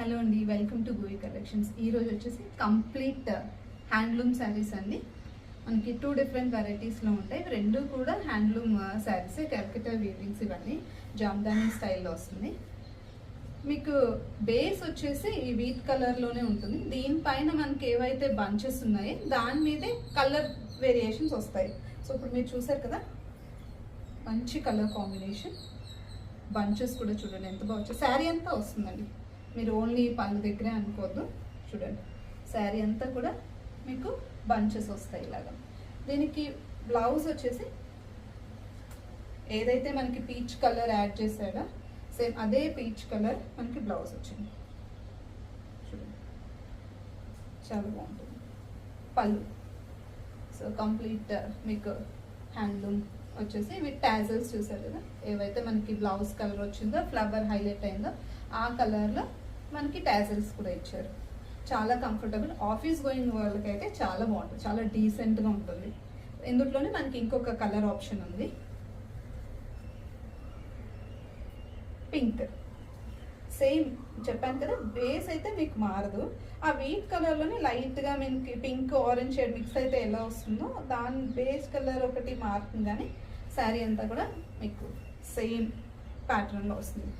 Hello అండి, welcome to Bhuvi collections. ఈరోజు వచ్చేసి కంప్లీట్ హ్యాండ్లూమ్ శారీస్ అండి. మనకి 2 డిఫరెంట్ వెరైటీస్లో ఉంటాయి. రెండు కూడా హ్యాండ్లూమ్ శారీసే, కల్కటా వీవింగ్స్. ఇవన్నీ జామ్దానీ స్టైల్లో వస్తుంది. మీకు బేస్ వచ్చేసి ఈ వీట్ కలర్లోనే ఉంటుంది. దీనిపైన మనకి ఏవైతే బంచెస్ ఉన్నాయో దాని మీదే కలర్ వేరియేషన్స్ వస్తాయి. సో ఇప్పుడు మీరు చూసారు కదా, మంచి కలర్ కాంబినేషన్. బంచెస్ కూడా చూడండి ఎంత బాగా వచ్చాయి. శారీ అంతా వస్తుందండి, మీరు ఓన్లీ పళ్ళు దగ్గరే అనుకోవద్దు. చూడండి, శారీ అంతా కూడా మీకు బంచెస్ వస్తాయి ఇలాగా. దీనికి బ్లౌజ్ వచ్చేసి ఏదైతే మనకి పీచ్ కలర్ యాడ్ చేసాడో సేమ్ అదే పీచ్ కలర్ మనకి బ్లౌజ్ వచ్చింది. చూడండి, చాలా బాగుంటుంది. పళ్ళు సో కంప్లీట్ మీకు హ్యాండ్లూమ్ వచ్చేసి విత్ టాజల్స్ చూసారు కదా, ఏవైతే మనకి బ్లౌజ్ కలర్ వచ్చిందో, ఫ్లవర్ హైలైట్ అయిందో ఆ కలర్లో మనకి టాజల్స్ కూడా ఇచ్చారు. చాలా కంఫర్టబుల్. ఆఫీస్ గోయింగ్ వాళ్ళకి అయితే చాలా బాగుంటుంది, చాలా డీసెంట్గా ఉంటుంది. ఇందులోనే మనకి ఇంకొక కలర్ ఆప్షన్ ఉంది, పింక్. సేమ్ చెప్పాను కదా, బేస్ అయితే మీకు మారదు. ఆ వీట్ కలర్లోనే లైట్గా మనకి పింక్ ఆరెంజ్ షేడ్ మిక్స్ అయితే ఎలా వస్తుందో దాని బేస్ కలర్ ఒకటి మారుతుంది, కానీ శారీ అంతా కూడా మీకు సేమ్ ప్యాటర్న్లో వస్తుంది.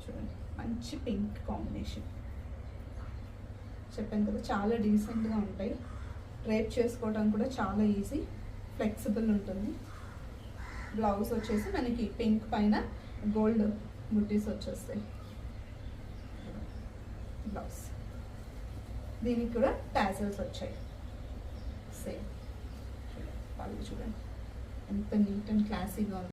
చూడండి, మంచి పింక్ కాంబినేషన్. చెప్పాను కదా, చాలా డీసెంట్గా ఉంటాయి. డ్రైప్ చేసుకోవడం కూడా చాలా ఈజీ, ఫ్లెక్సిబుల్ ఉంటుంది. బ్లౌజ్ వచ్చేసి మనకి పింక్ పైన గోల్డ్ బుట్టీస్ వచ్చేస్తాయి. బ్లౌజ్ దీనికి కూడా టాజల్స్ వచ్చాయి సేమ్. వాళ్ళు చూడండి ఎంత నీట్ అండ్ క్లాసీగా ఉంది.